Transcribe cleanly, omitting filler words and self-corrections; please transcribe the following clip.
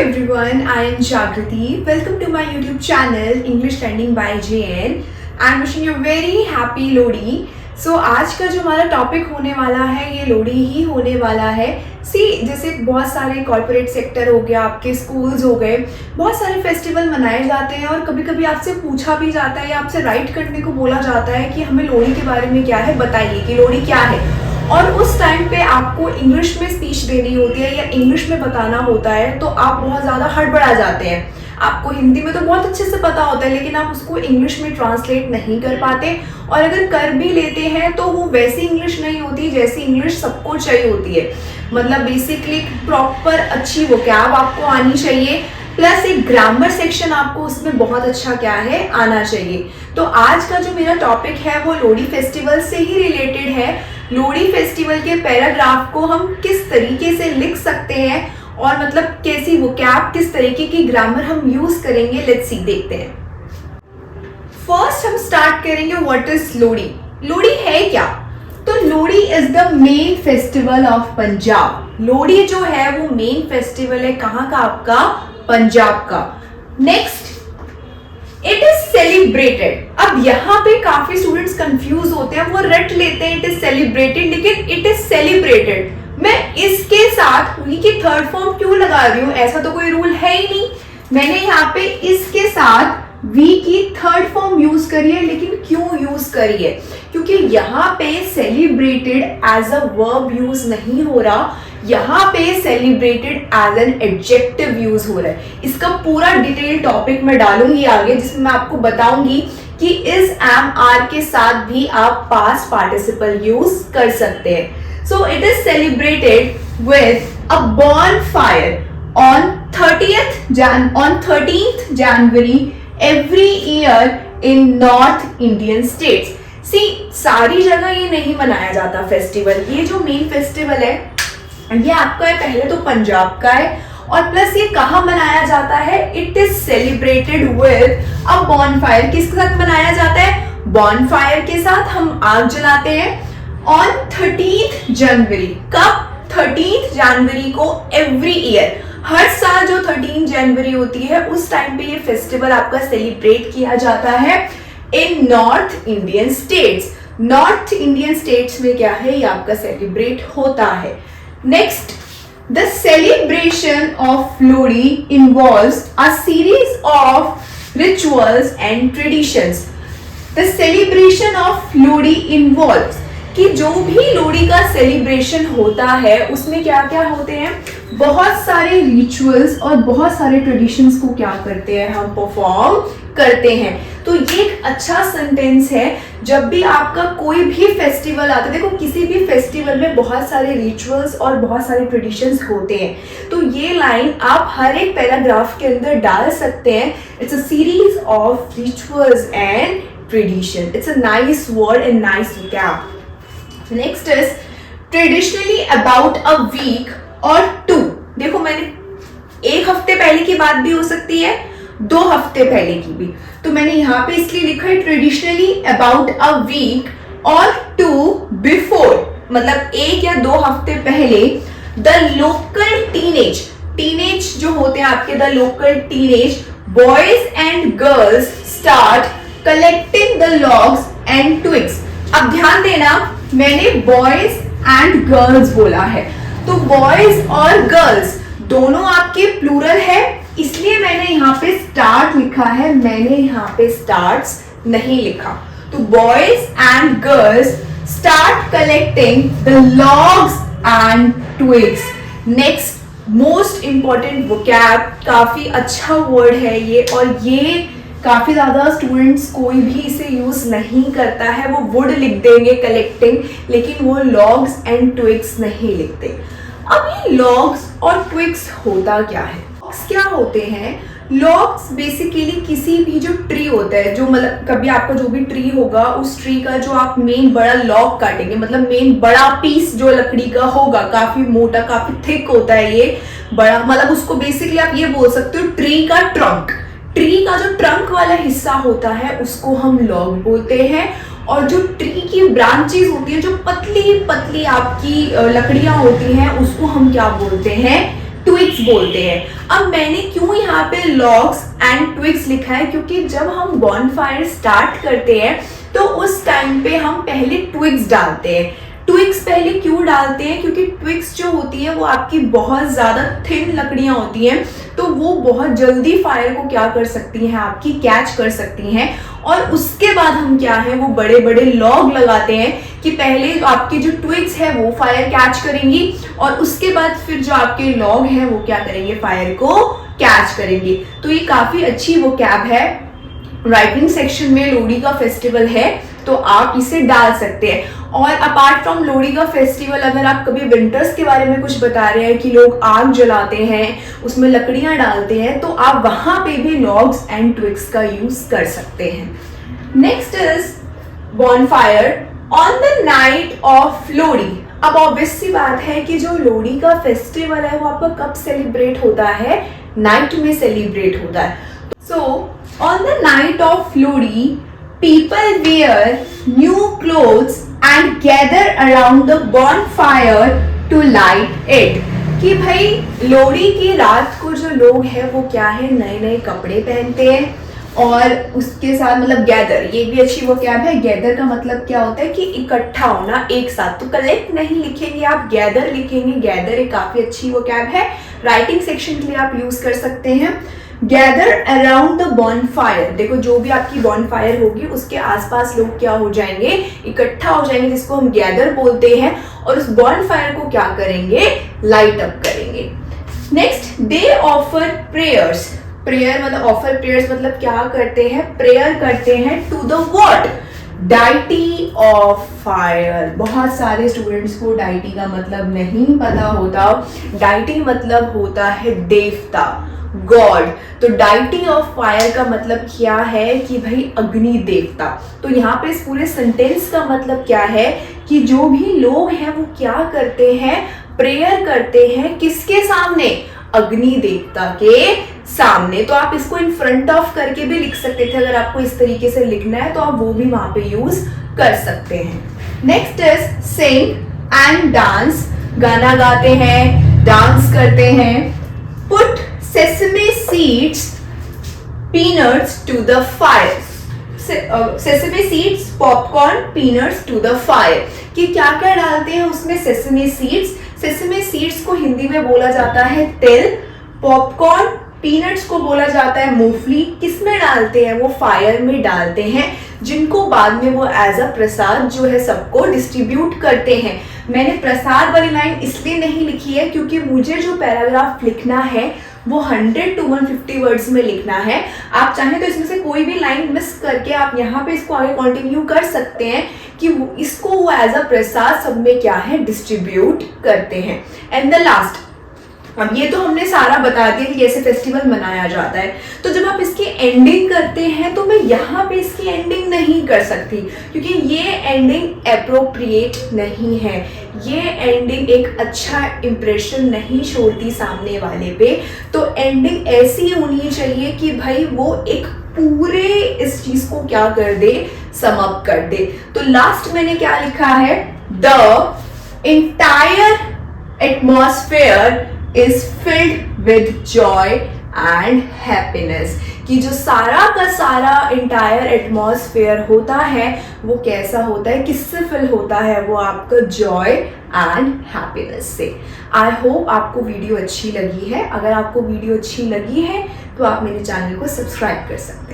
everyone, I am Jagriti. Welcome to my YouTube channel English Trending by JN. I am wishing you a very happy Lodi. So आज का जो हमारा topic होने वाला है ये लोडी ही होने वाला है। जैसे बहुत सारे कॉर्पोरेट सेक्टर हो गया, आपके स्कूल्स हो गए, बहुत सारे फेस्टिवल मनाए जाते हैं और कभी कभी आपसे पूछा भी जाता है या आपसे राइट करने को बोला जाता है कि हमें लोडी के बारे में क्या है बताइए कि लोडी क्या है। और उस टाइम पे आपको इंग्लिश में स्पीच देनी होती है या इंग्लिश में बताना होता है तो आप बहुत ज़्यादा हड़बड़ा जाते हैं। आपको हिंदी में तो बहुत अच्छे से पता होता है लेकिन आप उसको इंग्लिश में ट्रांसलेट नहीं कर पाते, और अगर कर भी लेते हैं तो वो वैसी इंग्लिश नहीं होती जैसी इंग्लिश सबको चाहिए होती है। मतलब बेसिकली प्रॉपर अच्छी वोकैब आपको आनी चाहिए, प्लस एक ग्रामर सेक्शन आपको उसमें बहुत अच्छा क्या है आना चाहिए। तो आज का जो मेरा टॉपिक है वो लोडी फेस्टिवल से ही रिलेटेड है। लोडी फेस्टिवल के पैराग्राफ को हम किस तरीके से लिख सकते हैं और मतलब कैसी वोकैब, किस तरीके की ग्रामर हम यूज करेंगे, लेट्स सी देखते हैं। फर्स्ट हम स्टार्ट करेंगे व्हाट इज लोडी। लोडी है क्या? तो Lodi is the main festival of Punjab. Lodi जो है वो मेन फेस्टिवल है कहाँ का? आपका पंजाब का। Next, it is celebrated. अब यहाँ पे काफी स्टूडेंट्स कंफ्यूज होते हैं, वो रट लेते हैं इट इज सेलिब्रेटेड, लेकिन इट इज सेलिब्रेटेड। मैं इसके साथ वी की थर्ड फॉर्म क्यों लगा रही हूँ? ऐसा तो कोई रूल है ही नहीं। मैंने यहाँ पे इसके साथ वी की थर्ड फॉर्म यूज करी है, लेकिन क्यों यूज करी है? क्योंकि यहाँ पे celebrated as a verb use नहीं हो रहा, यहाँ पे celebrated as an adjective use हो रहा है। इसका पूरा डिटेल टॉपिक मैं डालूंगी आगे, जिसमें मैं आपको बताऊंगी कि इज, एम, आर के साथ भी आप पास्ट पार्टिसिपल यूज कर सकते हैं। So it is celebrated with a bonfire on 13th January every year in North Indian states. See, सारी जगह ये नहीं मनाया जाता फेस्टिवल। ये जो मेन फेस्टिवल है ये आपका है, पहले तो पंजाब का है, और प्लस ये कहाँ मनाया जाता है? It is celebrated with a bonfire. किसके साथ मनाया जाता है? बॉनफायर के साथ हम आग जलाते हैं ऑन 13th जनवरी। कब? 13th जनवरी को एवरी ईयर, हर साल जो 13 जनवरी होती है उस टाइम पे ये फेस्टिवल आपका सेलिब्रेट किया जाता है in north Indian states. North Indian states में क्या है? ये आपका सेलिब्रेट होता है। Next, the celebration of Lohri involves a series of rituals and traditions. The celebration of Lohri involves कि जो भी लोडी का सेलिब्रेशन होता है उसमें क्या क्या होते हैं? बहुत सारे रिचुअल्स और बहुत सारे ट्रेडिशंस को क्या करते हैं? हम परफॉर्म करते हैं। तो ये एक अच्छा सेंटेंस है। जब भी आपका कोई भी फेस्टिवल आता है, देखो किसी भी फेस्टिवल में बहुत सारे रिचुअल्स और बहुत सारे ट्रेडिशंस होते हैं, तो ये लाइन आप हर एक पैराग्राफ के अंदर डाल सकते हैं। It's a series of rituals and tradition. It's a nice word and nice vocab. Next is traditionally about a week or 2। देखो मैंने एक हफ्ते पहले की बात भी हो सकती है, 2 हफ्ते पहले की भी, तो मैंने यहाँ पे इसलिए लिखा है traditionally about a week or 2 before, मतलब 1 या 2 हफ्ते पहले द लोकल टीनेज जो होते हैं आपके, the local teenage boys and girls start collecting the logs and twigs. अब ध्यान देना, मैंने बॉयज एंड गर्ल्स बोला है, तो बॉयज और गर्ल्स दोनों आपके प्लूरल है, इसलिए मैंने यहाँ पे स्टार्ट लिखा है, मैंने यहाँ पे स्टार्ट्स नहीं लिखा। तो boys and girls start collecting the logs and twigs. Next, most important vocab, काफी अच्छा वर्ड है ये, और ये काफी ज्यादा स्टूडेंट्स कोई भी इसे यूज नहीं करता है। वो वुड लिख देंगे कलेक्टिंग, लेकिन वो लॉग्स एंड ट्विग्स नहीं लिखते। अब ये लॉग्स और ट्विग्स होता क्या है? लॉग्स क्या होते हैं? लॉग्स बेसिकली किसी भी जो ट्री होता है, जो मतलब कभी आपका जो भी ट्री होगा उस ट्री का जो आप मेन बड़ा लॉग काटेंगे, मतलब मेन बड़ा पीस जो लकड़ी का होगा, काफी मोटा काफी थिक होता है ये बड़ा, मतलब उसको बेसिकली आप ये बोल सकते हो ट्री का ट्रंक। ट्री का जो ट्रंक वाला हिस्सा होता है उसको हम लॉग बोलते हैं, और जो ट्री की ब्रांचेस होती है, जो पतली पतली आपकी लकड़ियां होती हैं, उसको हम क्या बोलते हैं? ट्विग्स बोलते हैं। अब मैंने क्यों यहाँ पे लॉग्स एंड ट्विग्स लिखा है, क्योंकि जब हम बॉनफायर स्टार्ट करते हैं तो उस टाइम पे हम पहले ट्विग्स डालते हैं। ट्विग्स पहले क्यों डालते हैं, क्योंकि ट्विग्स जो होती है वो आपकी बहुत ज़्यादा थिन लकड़ियाँ होती हैं, तो वो बहुत जल्दी फायर को क्या कर सकती हैं, आपकी कैच कर सकती हैं। और उसके बाद हम क्या है, वो बड़े बड़े लॉग लगाते हैं कि पहले आपके जो ट्विग्स है वो फायर कैच करेंगी और उसके बाद फिर जो आपके लॉग है वो क्या करेंगे, फायर को कैच करेंगे। तो ये काफ़ी अच्छी वो कैब है। राइटिंग सेक्शन में लोहड़ी का फेस्टिवल है तो आप इसे डाल सकते हैं। और अपार्ट फ्रॉम लोहड़ी का फेस्टिवल, अगर आप कभी विंटर्स के बारे में कुछ बता रहे हैं कि लोग आग जलाते हैं, उसमें लकड़ियां डालते हैं, तो आप वहां पे भी लॉग्स एंड ट्विग्स का यूज कर सकते हैं। Next is bonfire on the night of Lohri. अब ऑब्वियस सी बात है कि जो लोहड़ी का फेस्टिवल है वो आपका कब सेलिब्रेट होता है, नाइट में सेलिब्रेट होता है। So on the night of Lohri people wear new clothes and gather around the bonfire to light it। कि भाई लोहड़ी की रात को जो लोग हैं वो क्या है, नए नए कपड़े पहनते हैं और उसके साथ मतलब गैदर, ये भी अच्छी वो क्या है, गैदर का मतलब क्या होता है कि इकट्ठा होना एक साथ। तो कलेक्ट नहीं लिखेंगे आप, गैदर लिखेंगे। गैदर एक काफी अच्छी वो क्या है, राइटिंग सेक्शन के लिए आप यूज कर सकते हैं। गैदर अराउंड द बॉनफायर, देखो जो भी आपकी बॉनफायर होगी उसके आसपास लोग क्या हो जाएंगे, इकट्ठा हो जाएंगे, जिसको हम गैदर बोलते हैं, और उस बॉनफायर को क्या करेंगे, लाइट अप करेंगे। Next, they offer prayers. Prayer मतलब ऑफर प्रेयर्स मतलब क्या करते हैं, प्रेयर करते हैं to the what, deity of fire. बहुत सारे स्टूडेंट्स को डाइटी का मतलब नहीं पता होता। डाइटी मतलब होता है देवता, गॉड। तो डाइटी ऑफ फायर का मतलब क्या है कि भाई अग्नि देवता। तो यहाँ पे इस पूरे सेंटेंस का मतलब क्या है कि जो भी लोग हैं वो क्या करते हैं, प्रेयर करते हैं, किसके सामने, अग्नि देवता के सामने। तो आप इसको इन फ्रंट ऑफ करके भी लिख सकते थे, अगर आपको इस तरीके से लिखना है तो आप वो भी वहां पे यूज कर सकते हैं। Next is sing and dance. गाना गाते हैं, डांस करते हैं। Put sesame seeds, peanuts to the fire। sesame seeds, popcorn, peanuts to the fire। कि क्या क्या डालते हैं उसमें, sesame seeds। sesame seeds को हिंदी में बोला जाता है तिल। पॉपकॉर्न, पीनट्स को बोला जाता है मूंगफली। किसमें डालते हैं, वो फायर में डालते हैं, जिनको बाद में वो एज अ प्रसाद जो है सबको डिस्ट्रीब्यूट करते हैं। मैंने प्रसाद वाली लाइन इसलिए नहीं लिखी है क्योंकि मुझे जो पैराग्राफ लिखना है वो 100 to 150 वर्ड्स में लिखना है। आप चाहें तो इसमें से कोई भी लाइन मिस करके आप यहाँ पे इसको आगे कंटिन्यू कर सकते हैं कि इसको वो एज अ प्रसाद सब में क्या है, डिस्ट्रीब्यूट करते हैं। एंड द लास्ट, अब ये तो हमने सारा बता दिया कि कैसे फेस्टिवल मनाया जाता है। तो जब आप इसकी एंडिंग करते हैं तो मैं यहाँ पे इसकी एंडिंग नहीं कर सकती क्योंकि ये एंडिंग एप्रोप्रिएट नहीं है। ये एंडिंग एक अच्छा इंप्रेशन नहीं छोड़ती सामने वाले पे। तो एंडिंग ऐसी होनी चाहिए कि भाई वो एक पूरे इस चीज को क्या कर दे, सम अप कर दे। तो लास्ट मैंने क्या लिखा है, the entire atmosphere is filled with joy and happiness। कि जो सारा का सारा इंटायर एटमॉस्फेयर होता है वो कैसा होता है, किससे फिल होता है, वो आपका जॉय एंड हैप्पीनेस से। आई होप आपको वीडियो अच्छी लगी है। अगर आपको वीडियो अच्छी लगी है तो आप मेरे चैनल को सब्सक्राइब कर सकते हैं।